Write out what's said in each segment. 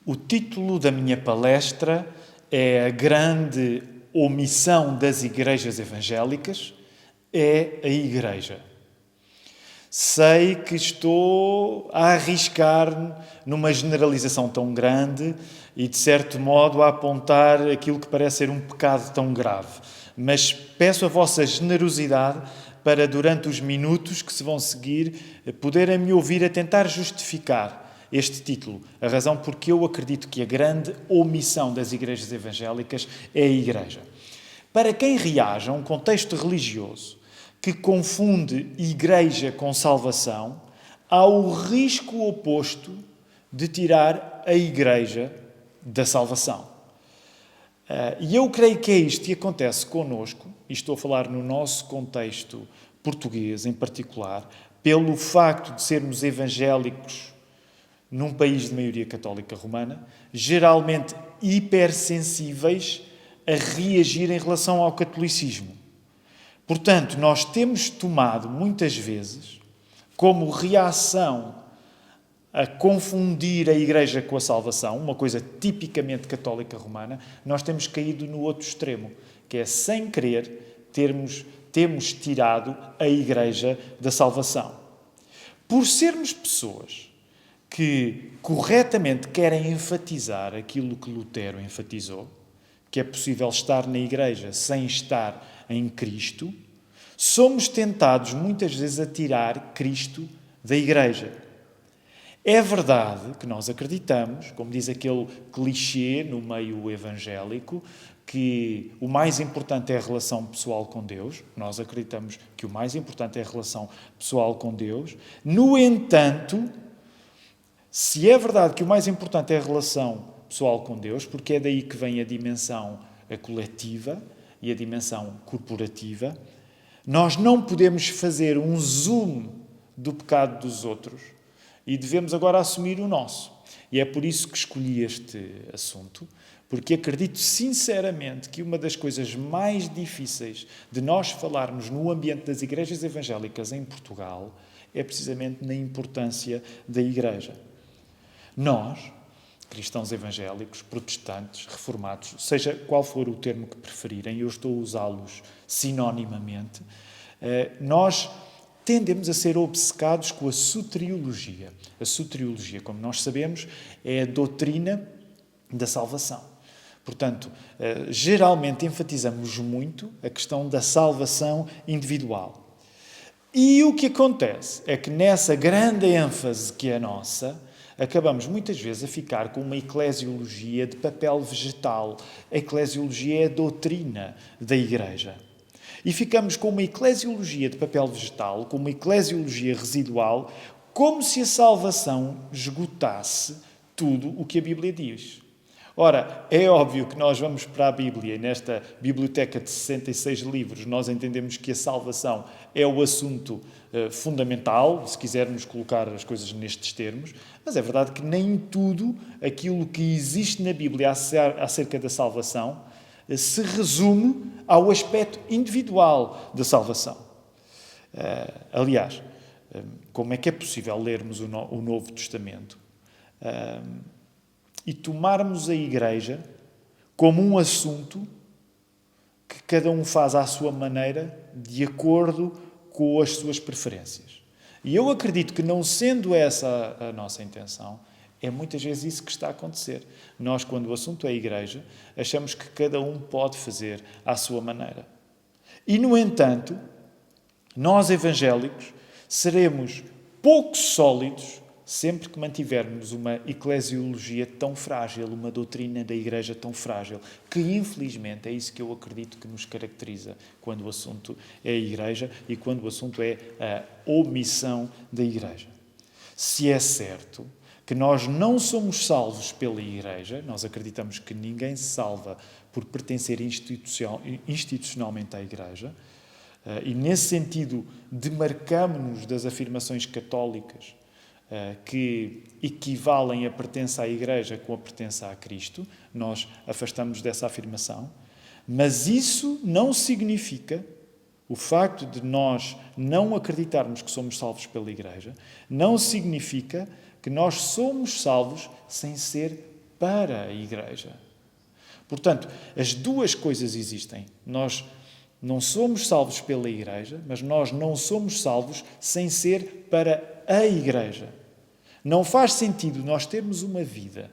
O título da minha palestra é A Grande Omissão das Igrejas Evangélicas é a Igreja. Sei que estou a arriscar numa generalização tão grande e, de certo modo, a apontar aquilo que parece ser um pecado tão grave. Mas peço a vossa generosidade para, durante os minutos que se vão seguir, poderem me ouvir a tentar justificar este título, a razão porque eu acredito que a grande omissão das igrejas evangélicas é a Igreja. Para quem reage a um contexto religioso que confunde igreja com salvação, há o risco oposto de tirar a Igreja da salvação. E eu creio que é isto que acontece connosco, e estou a falar no nosso contexto português em particular, pelo facto de sermos evangélicos num país de maioria católica romana, geralmente hipersensíveis a reagir em relação ao catolicismo. Portanto, nós temos tomado, muitas vezes, como reação a confundir a Igreja com a salvação, uma coisa tipicamente católica romana, nós temos caído no outro extremo, que é, sem querer, temos tirado a Igreja da salvação. Por sermos pessoas que corretamente querem enfatizar aquilo que Lutero enfatizou, que é possível estar na Igreja sem estar em Cristo, somos tentados muitas vezes a tirar Cristo da Igreja. É verdade que nós acreditamos, como diz aquele clichê no meio evangélico, que o mais importante é a relação pessoal com Deus. Nós acreditamos que o mais importante é a relação pessoal com Deus. No entanto, se é verdade que o mais importante é a relação pessoal com Deus, porque é daí que vem a dimensão coletiva e a dimensão corporativa, nós não podemos fazer um zoom do pecado dos outros e devemos agora assumir o nosso. E é por isso que escolhi este assunto, porque acredito sinceramente que uma das coisas mais difíceis de nós falarmos no ambiente das igrejas evangélicas em Portugal é precisamente na importância da Igreja. Nós, cristãos evangélicos, protestantes, reformados, seja qual for o termo que preferirem, eu estou a usá-los sinonimamente, nós tendemos a ser obcecados com a soteriologia. A soteriologia, como nós sabemos, é a doutrina da salvação. Portanto, geralmente enfatizamos muito a questão da salvação individual. E o que acontece é que nessa grande ênfase que é nossa, acabamos muitas vezes a ficar com uma eclesiologia de papel vegetal. A eclesiologia é a doutrina da Igreja. E ficamos com uma eclesiologia de papel vegetal, com uma eclesiologia residual, como se a salvação esgotasse tudo o que a Bíblia diz. Ora, é óbvio que nós vamos para a Bíblia e nesta biblioteca de 66 livros nós entendemos que a salvação é o assunto fundamental, se quisermos colocar as coisas nestes termos, mas é verdade que nem tudo aquilo que existe na Bíblia acerca da salvação se resume ao aspecto individual da salvação. Aliás, como é que é possível lermos o Novo Testamento e tomarmos a Igreja como um assunto que cada um faz à sua maneira, de acordo com as suas preferências? E eu acredito que, não sendo essa a nossa intenção, é muitas vezes isso que está a acontecer. Nós, quando o assunto é a Igreja, achamos que cada um pode fazer à sua maneira. E, no entanto, nós evangélicos seremos pouco sólidos sempre que mantivermos uma eclesiologia tão frágil, uma doutrina da Igreja tão frágil, que infelizmente é isso que eu acredito que nos caracteriza quando o assunto é a Igreja e quando o assunto é a omissão da Igreja. Se é certo que nós não somos salvos pela Igreja, nós acreditamos que ninguém se salva por pertencer institucionalmente à Igreja, e nesse sentido demarcamo-nos das afirmações católicas que equivalem a pertença à Igreja com a pertença a Cristo. Nós afastamos dessa afirmação, mas isso não significa, o facto de nós não acreditarmos que somos salvos pela Igreja, não significa que nós somos salvos sem ser para a Igreja. Portanto, as duas coisas existem. Nós não somos salvos pela Igreja, mas nós não somos salvos sem ser para a Igreja. Não faz sentido nós termos uma vida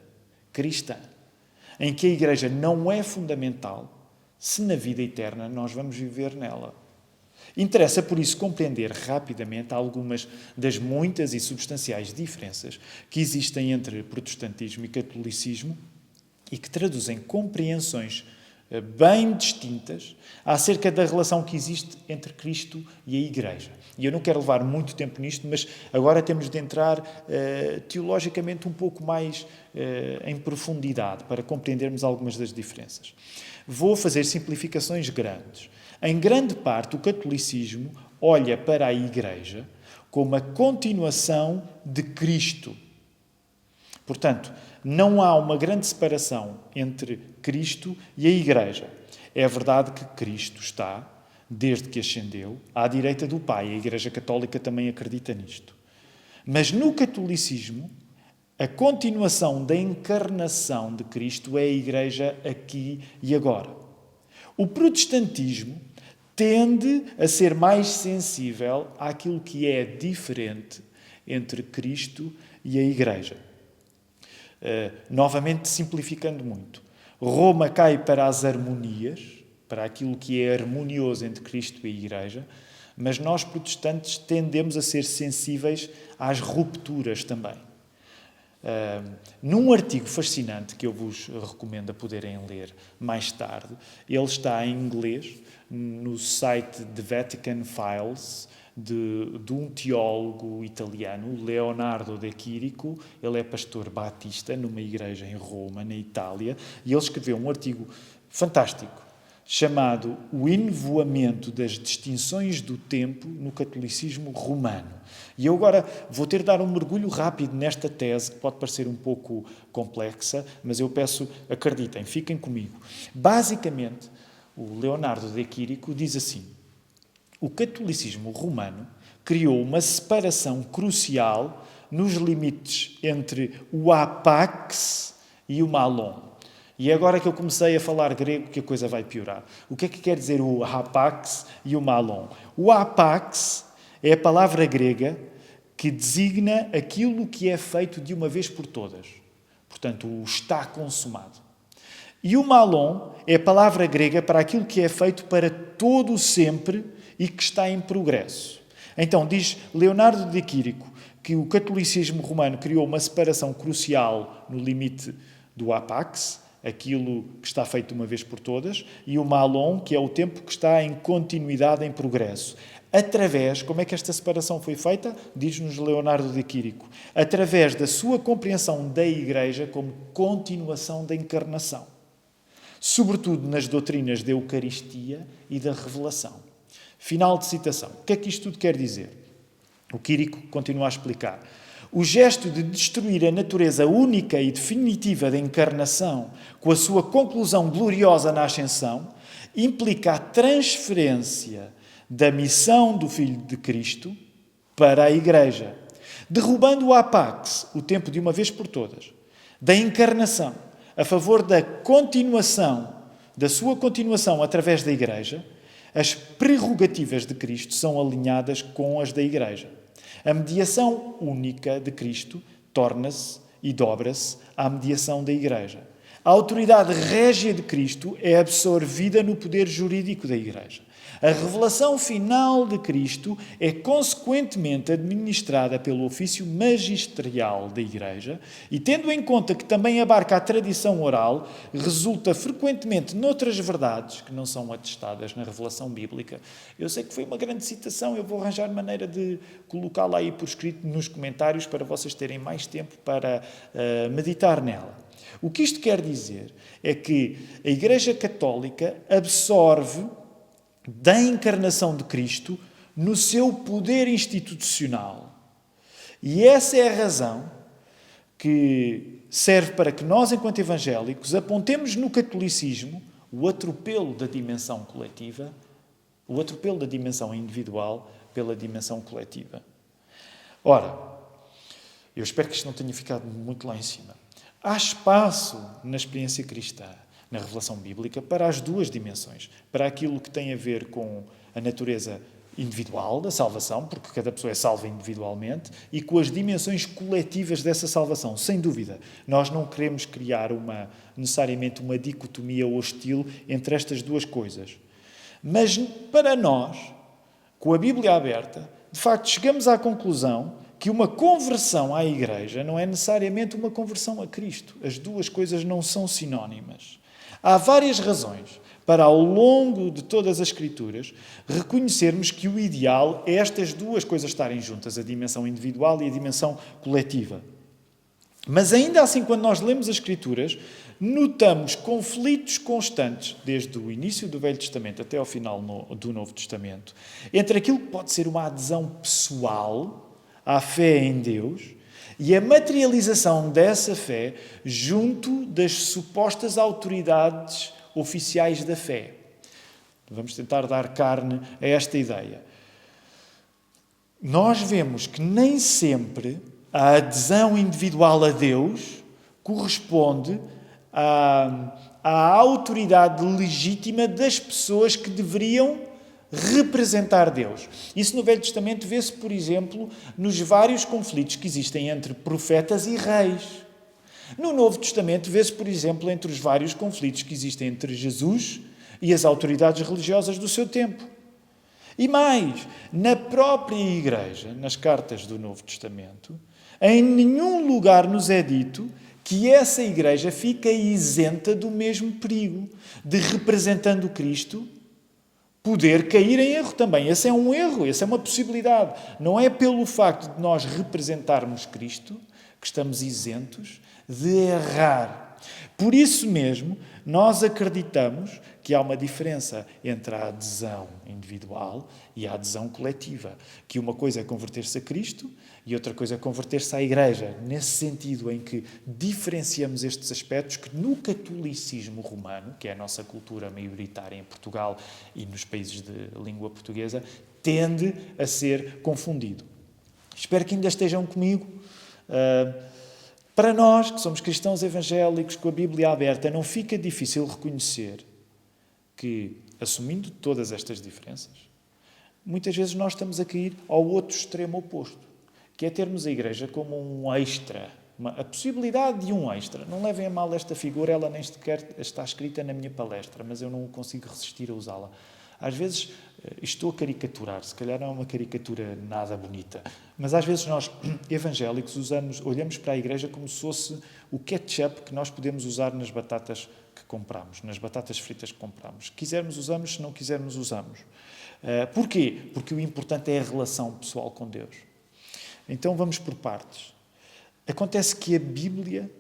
cristã em que a Igreja não é fundamental se na vida eterna nós vamos viver nela. Interessa, por isso, compreender rapidamente algumas das muitas e substanciais diferenças que existem entre protestantismo e catolicismo e que traduzem compreensões bem distintas acerca da relação que existe entre Cristo e a Igreja. E eu não quero levar muito tempo nisto, mas agora temos de entrar teologicamente um pouco mais em profundidade para compreendermos algumas das diferenças. Vou fazer simplificações grandes. Em grande parte, o catolicismo olha para a Igreja como a continuação de Cristo. Portanto, não há uma grande separação entre Cristo e a Igreja. É verdade que Cristo está, desde que ascendeu, à direita do Pai. A Igreja Católica também acredita nisto. Mas no catolicismo, a continuação da encarnação de Cristo é a Igreja aqui e agora. O protestantismo tende a ser mais sensível àquilo que é diferente entre Cristo e a Igreja. Novamente, simplificando muito. Roma cai para as harmonias, para aquilo que é harmonioso entre Cristo e a Igreja, mas nós, protestantes, tendemos a ser sensíveis às rupturas também. Num artigo fascinante que eu vos recomendo a poderem ler mais tarde, ele está em inglês, no site The Vatican Files, de um teólogo italiano, Leonardo De Chirico. Ele é pastor batista numa igreja em Roma, na Itália, e ele escreveu um artigo fantástico chamado O Enovoamento das Distinções do Tempo no Catolicismo Romano. E eu agora vou ter de dar um mergulho rápido nesta tese, que pode parecer um pouco complexa, mas eu peço, acreditem, fiquem comigo. Basicamente, o Leonardo De Chirico diz assim: o catolicismo romano criou uma separação crucial nos limites entre o apax e o malon. E agora que eu comecei a falar grego, que a coisa vai piorar. O que é que quer dizer o apax e o malon? O apax é a palavra grega que designa aquilo que é feito de uma vez por todas. Portanto, o está consumado. E o malon é a palavra grega para aquilo que é feito para todo o sempre e que está em progresso. Então, diz Leonardo de Quirico que o catolicismo romano criou uma separação crucial no limite do apax, aquilo que está feito de uma vez por todas, e o malon, que é o tempo que está em continuidade, em progresso. Através, como é que esta separação foi feita? Diz-nos Leonardo de Quirico, através da sua compreensão da Igreja como continuação da encarnação. Sobretudo nas doutrinas da Eucaristia e da Revelação. Final de citação. O que é que isto tudo quer dizer? O Quirico continua a explicar. O gesto de destruir a natureza única e definitiva da encarnação, com a sua conclusão gloriosa na ascensão, implica a transferência da missão do Filho de Cristo para a Igreja, derrubando o apax, o tempo de uma vez por todas, da encarnação, a favor da continuação, da sua continuação através da Igreja. As prerrogativas de Cristo são alinhadas com as da Igreja. A mediação única de Cristo torna-se e dobra-se à mediação da Igreja. A autoridade régia de Cristo é absorvida no poder jurídico da Igreja. A revelação final de Cristo é consequentemente administrada pelo ofício magisterial da Igreja e, tendo em conta que também abarca a tradição oral, resulta frequentemente noutras verdades que não são atestadas na revelação bíblica. Eu sei que foi uma grande citação, eu vou arranjar maneira de colocá-la aí por escrito nos comentários para vocês terem mais tempo para meditar nela. O que isto quer dizer é que a Igreja Católica absorve da encarnação de Cristo no seu poder institucional. E essa é a razão que serve para que nós, enquanto evangélicos, apontemos no catolicismo o atropelo da dimensão coletiva, o atropelo da dimensão individual pela dimensão coletiva. Ora, eu espero que isto não tenha ficado muito lá em cima. Há espaço na experiência cristã, na revelação bíblica, para as duas dimensões. Para aquilo que tem a ver com a natureza individual da salvação, porque cada pessoa é salva individualmente, e com as dimensões coletivas dessa salvação, sem dúvida. Nós não queremos criar necessariamente uma dicotomia hostil entre estas duas coisas. Mas para nós, com a Bíblia aberta, de facto chegamos à conclusão que uma conversão à Igreja não é necessariamente uma conversão a Cristo. As duas coisas não são sinónimas. Há várias razões para, ao longo de todas as Escrituras, reconhecermos que o ideal é estas duas coisas estarem juntas, a dimensão individual e a dimensão coletiva. Mas ainda assim, quando nós lemos as Escrituras, notamos conflitos constantes, desde o início do Velho Testamento até ao final do Novo Testamento, entre aquilo que pode ser uma adesão pessoal à fé em Deus e a materialização dessa fé junto das supostas autoridades oficiais da fé. Vamos tentar dar carne a esta ideia. Nós vemos que nem sempre a adesão individual a Deus corresponde à autoridade legítima das pessoas que deveriam representar Deus. Isso no Velho Testamento vê-se, por exemplo, nos vários conflitos que existem entre profetas e reis. No Novo Testamento vê-se, por exemplo, entre os vários conflitos que existem entre Jesus e as autoridades religiosas do seu tempo. E mais, na própria Igreja, nas cartas do Novo Testamento, em nenhum lugar nos é dito que essa Igreja fica isenta do mesmo perigo de, representando Cristo, poder cair em erro também. Esse é um erro, essa é uma possibilidade. Não é pelo facto de nós representarmos Cristo que estamos isentos de errar. Por isso mesmo, nós acreditamos que há uma diferença entre a adesão individual e a adesão coletiva. Que uma coisa é converter-se a Cristo e outra coisa é converter-se à Igreja. Nesse sentido em que diferenciamos estes aspectos que no catolicismo romano, que é a nossa cultura maioritária em Portugal e nos países de língua portuguesa, tende a ser confundido. Espero que ainda estejam comigo. Para nós, que somos cristãos evangélicos com a Bíblia aberta, não fica difícil reconhecer que, assumindo todas estas diferenças, muitas vezes nós estamos a cair ao outro extremo oposto, que é termos a Igreja como um extra, a possibilidade de um extra. Não levem a mal esta figura, ela nem sequer está escrita na minha palestra, mas eu não consigo resistir a usá-la. Às vezes estou a caricaturar, se calhar não é uma caricatura nada bonita, mas às vezes nós, evangélicos, olhamos para a Igreja como se fosse o ketchup que nós podemos usar nas batatas que compramos, nas batatas fritas que compramos. Se quisermos, usamos, se não quisermos, usamos. Porquê? Porque o importante é a relação pessoal com Deus. Então vamos por partes. Acontece que a Bíblia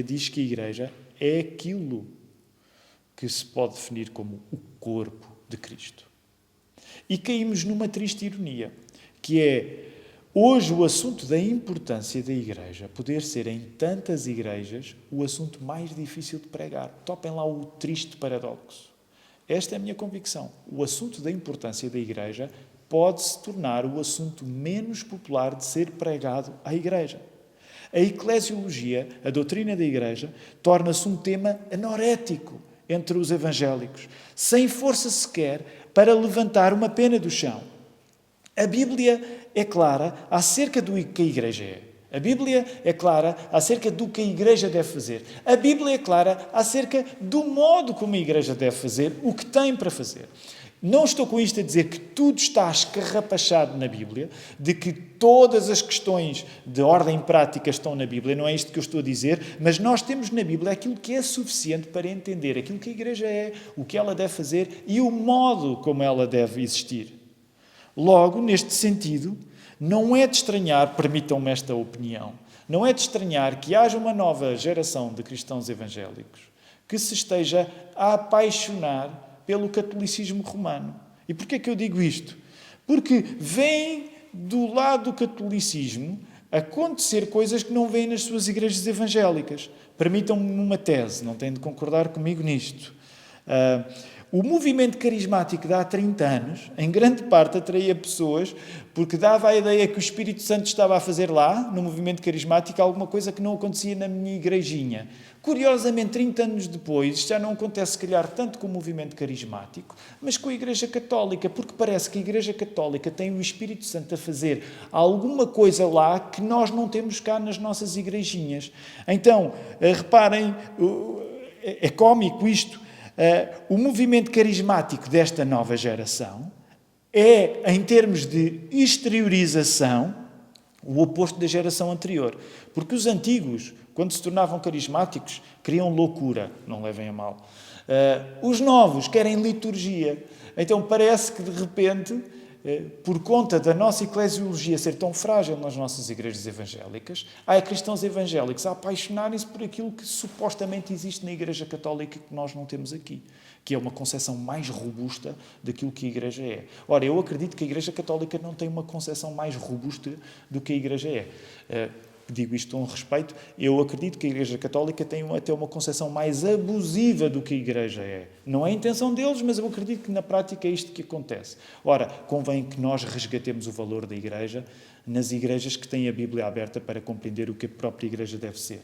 diz que a Igreja é aquilo que se pode definir como o corpo de Cristo. E caímos numa triste ironia, que é, hoje, o assunto da importância da Igreja poder ser, em tantas igrejas, o assunto mais difícil de pregar. Topem lá o triste paradoxo. Esta é a minha convicção. O assunto da importância da Igreja pode se tornar o assunto menos popular de ser pregado à Igreja. A eclesiologia, a doutrina da Igreja, torna-se um tema anorético entre os evangélicos, sem força sequer para levantar uma pena do chão. A Bíblia é clara acerca do que a Igreja é. A Bíblia é clara acerca do que a Igreja deve fazer. A Bíblia é clara acerca do modo como a Igreja deve fazer, o que tem para fazer. Não estou com isto a dizer que tudo está escarrapachado na Bíblia, de que todas as questões de ordem prática estão na Bíblia, não é isto que eu estou a dizer, mas nós temos na Bíblia aquilo que é suficiente para entender aquilo que a Igreja é, o que ela deve fazer e o modo como ela deve existir. Logo, neste sentido, não é de estranhar, permitam-me esta opinião, não é de estranhar que haja uma nova geração de cristãos evangélicos que se esteja a apaixonar pelo catolicismo romano. E porquê é que eu digo isto? Porque vem do lado do catolicismo acontecer coisas que não vêm nas suas igrejas evangélicas. Permitam-me uma tese, não têm de concordar comigo nisto. O movimento carismático de há 30 anos, em grande parte, atraía pessoas porque dava a ideia que o Espírito Santo estava a fazer lá, no movimento carismático, alguma coisa que não acontecia na minha igrejinha. Curiosamente, 30 anos depois, isto já não acontece, se calhar, tanto com o movimento carismático, mas com a Igreja Católica, porque parece que a Igreja Católica tem o Espírito Santo a fazer alguma coisa lá que nós não temos cá nas nossas igrejinhas. Então, reparem, é cómico isto. O movimento carismático desta nova geração é, em termos de exteriorização, o oposto da geração anterior. Porque os antigos, quando se tornavam carismáticos, queriam loucura, não levem a mal. Os novos querem liturgia. Então parece que, de repente, por conta da nossa eclesiologia ser tão frágil nas nossas igrejas evangélicas, há cristãos evangélicos a apaixonarem-se por aquilo que supostamente existe na Igreja Católica que nós não temos aqui, que é uma concepção mais robusta daquilo que a Igreja é. Ora, eu acredito que a Igreja Católica não tem uma concepção mais robusta do que a Igreja é. Digo isto com respeito, eu acredito que a Igreja Católica tem até uma concepção mais abusiva do que a Igreja é. Não é a intenção deles, mas eu acredito que na prática é isto que acontece. Ora, convém que nós resgatemos o valor da Igreja nas igrejas que têm a Bíblia aberta para compreender o que a própria Igreja deve ser.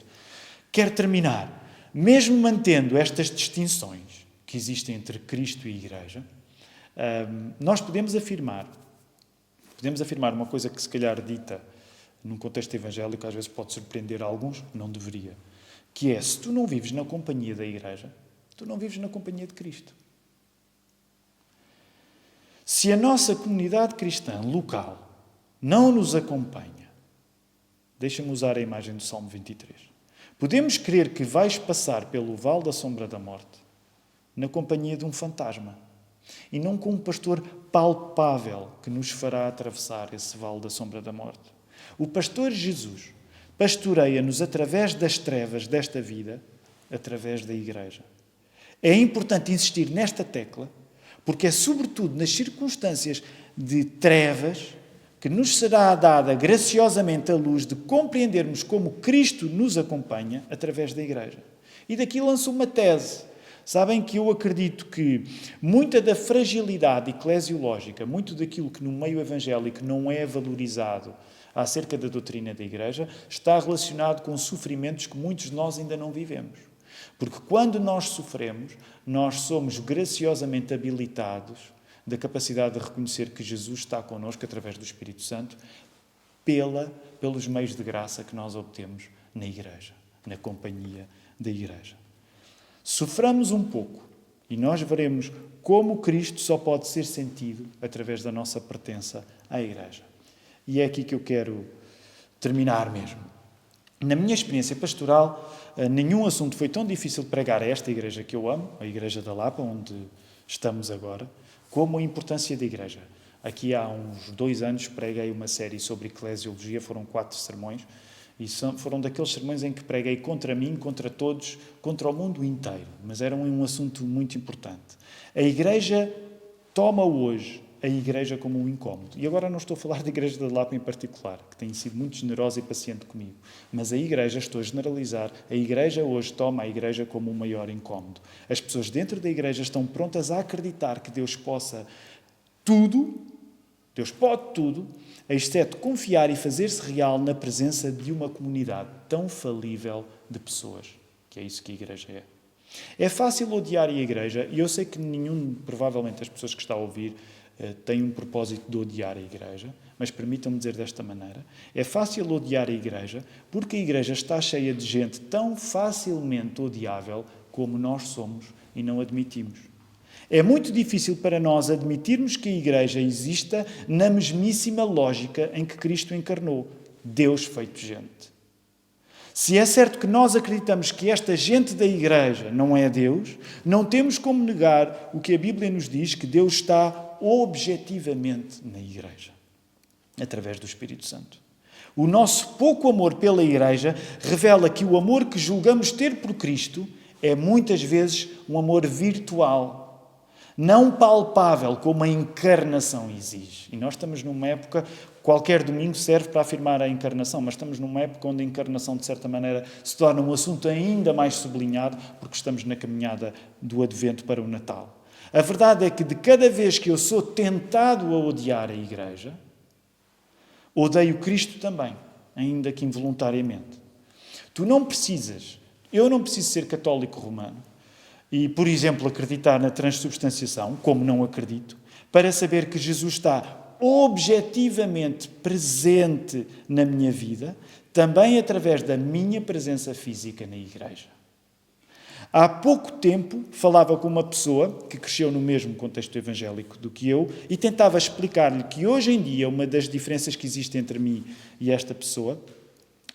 Quero terminar, mesmo mantendo estas distinções que existem entre Cristo e Igreja, nós podemos afirmar uma coisa que se calhar dita num contexto evangélico, às vezes pode surpreender alguns, não deveria, que é, se tu não vives na companhia da Igreja, tu não vives na companhia de Cristo. Se a nossa comunidade cristã local não nos acompanha, deixa-me usar a imagem do Salmo 23, podemos crer que vais passar pelo vale da sombra da morte na companhia de um fantasma e não com um pastor palpável que nos fará atravessar esse vale da sombra da morte. O pastor Jesus pastoreia-nos através das trevas desta vida, através da Igreja. É importante insistir nesta tecla, porque é sobretudo nas circunstâncias de trevas que nos será dada graciosamente a luz de compreendermos como Cristo nos acompanha através da Igreja. E daqui lanço uma tese. Sabem que eu acredito que muita da fragilidade eclesiológica, muito daquilo que no meio evangélico não é valorizado acerca da doutrina da Igreja, está relacionado com sofrimentos que muitos de nós ainda não vivemos. Porque quando nós sofremos, nós somos graciosamente habilitados da capacidade de reconhecer que Jesus está connosco através do Espírito Santo pelos meios de graça que nós obtemos na Igreja, na companhia da Igreja. Soframos um pouco e nós veremos como Cristo só pode ser sentido através da nossa pertença à Igreja. E é aqui que eu quero terminar mesmo. Na minha experiência pastoral, nenhum assunto foi tão difícil de pregar a esta igreja que eu amo, a Igreja da Lapa, onde estamos agora, como a importância da Igreja. Aqui há uns 2 anos preguei uma série sobre eclesiologia, foram 4 sermões, e foram daqueles sermões em que preguei contra mim, contra todos, contra o mundo inteiro, mas era um assunto muito importante. A Igreja toma hoje a Igreja como um incómodo. E agora não estou a falar da Igreja da Lapa em particular, que tem sido muito generosa e paciente comigo, mas a Igreja, estou a generalizar, a Igreja hoje toma a Igreja como um maior incómodo. As pessoas dentro da Igreja estão prontas a acreditar que Deus possa tudo, Deus pode tudo, exceto confiar e fazer-se real na presença de uma comunidade tão falível de pessoas, que é isso que a Igreja é. É fácil odiar a Igreja, e eu sei que provavelmente as pessoas que estão a ouvir têm um propósito de odiar a Igreja, mas permitam-me dizer desta maneira, é fácil odiar a Igreja porque a Igreja está cheia de gente tão facilmente odiável como nós somos e não admitimos. É muito difícil para nós admitirmos que a Igreja exista na mesmíssima lógica em que Cristo encarnou, Deus feito gente. Se é certo que nós acreditamos que esta gente da Igreja não é Deus, não temos como negar o que a Bíblia nos diz, que Deus está objetivamente na Igreja, através do Espírito Santo. O nosso pouco amor pela Igreja revela que o amor que julgamos ter por Cristo é muitas vezes um amor virtual, não palpável como a encarnação exige. E nós estamos numa época, qualquer domingo serve para afirmar a encarnação, mas estamos numa época onde a encarnação, de certa maneira, se torna um assunto ainda mais sublinhado, porque estamos na caminhada do Advento para o Natal. A verdade é que de cada vez que eu sou tentado a odiar a Igreja, odeio Cristo também, ainda que involuntariamente. Eu não preciso ser católico romano e, por exemplo, acreditar na transubstanciação, como não acredito, para saber que Jesus está objetivamente presente na minha vida, também através da minha presença física na Igreja. Há pouco tempo falava com uma pessoa que cresceu no mesmo contexto evangélico do que eu e tentava explicar-lhe que hoje em dia uma das diferenças que existe entre mim e esta pessoa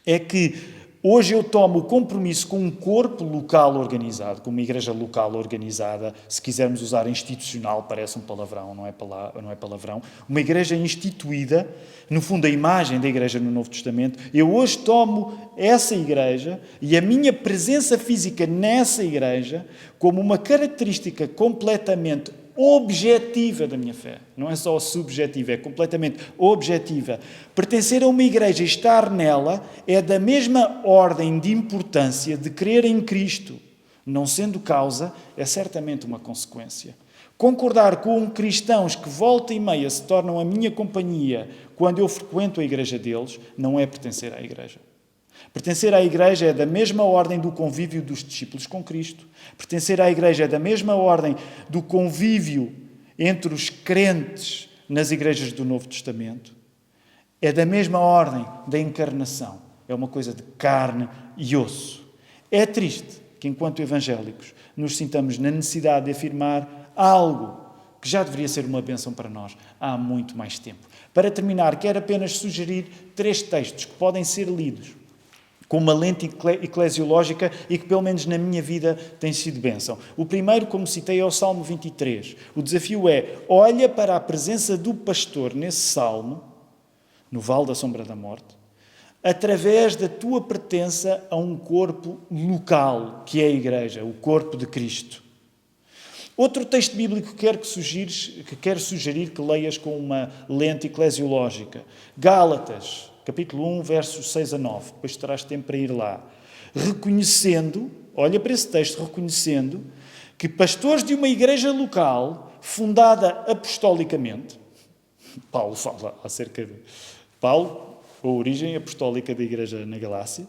é que hoje eu tomo o compromisso com um corpo local organizado, com uma igreja local organizada, se quisermos usar institucional, parece um palavrão, não é palavrão, uma igreja instituída, no fundo a imagem da igreja no Novo Testamento. Eu hoje tomo essa igreja e a minha presença física nessa igreja como uma característica completamente objetiva da minha fé. Não é só subjetiva, é completamente objetiva. Pertencer a uma igreja e estar nela é da mesma ordem de importância de crer em Cristo. Não sendo causa, é certamente uma consequência. Concordar com cristãos que volta e meia se tornam a minha companhia quando eu frequento a igreja deles, não é pertencer à igreja. Pertencer à Igreja é da mesma ordem do convívio dos discípulos com Cristo. Pertencer à Igreja é da mesma ordem do convívio entre os crentes nas igrejas do Novo Testamento. É da mesma ordem da encarnação. É uma coisa de carne e osso. É triste que, enquanto evangélicos, nos sintamos na necessidade de afirmar algo que já deveria ser uma bênção para nós há muito mais tempo. Para terminar, quero apenas sugerir 3 textos que podem ser lidos com uma lente eclesiológica e que, pelo menos na minha vida, tem sido bênção. O primeiro, como citei, é o Salmo 23. O desafio é, olha para a presença do pastor nesse salmo, no Vale da Sombra da Morte, através da tua pertença a um corpo local, que é a Igreja, o corpo de Cristo. Outro texto bíblico que quero sugerir que leias com uma lente eclesiológica. Gálatas, capítulo 1, versos 6 a 9. Depois terás tempo para ir lá. Reconhecendo, olha para esse texto, reconhecendo que pastores de uma igreja local, fundada apostolicamente, Paulo fala acerca de Paulo, a origem apostólica da igreja na Galácia,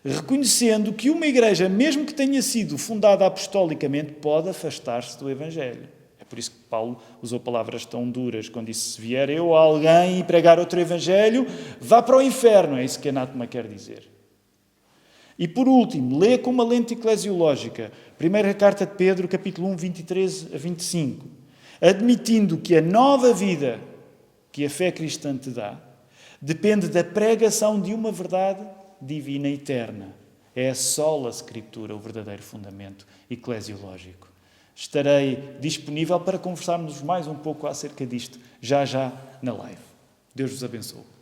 reconhecendo que uma igreja, mesmo que tenha sido fundada apostolicamente, pode afastar-se do Evangelho. É por isso que Paulo usou palavras tão duras quando disse: se vier eu a alguém e pregar outro Evangelho, vá para o inferno. É isso que anátema quer dizer. E por último, lê com uma lente eclesiológica, primeira carta de Pedro, capítulo 1, 23 a 25. Admitindo que a nova vida que a fé cristã te dá depende da pregação de uma verdade divina e eterna. É a sola Escritura o verdadeiro fundamento eclesiológico. Estarei disponível para conversarmos mais um pouco acerca disto, já na live. Deus vos abençoe.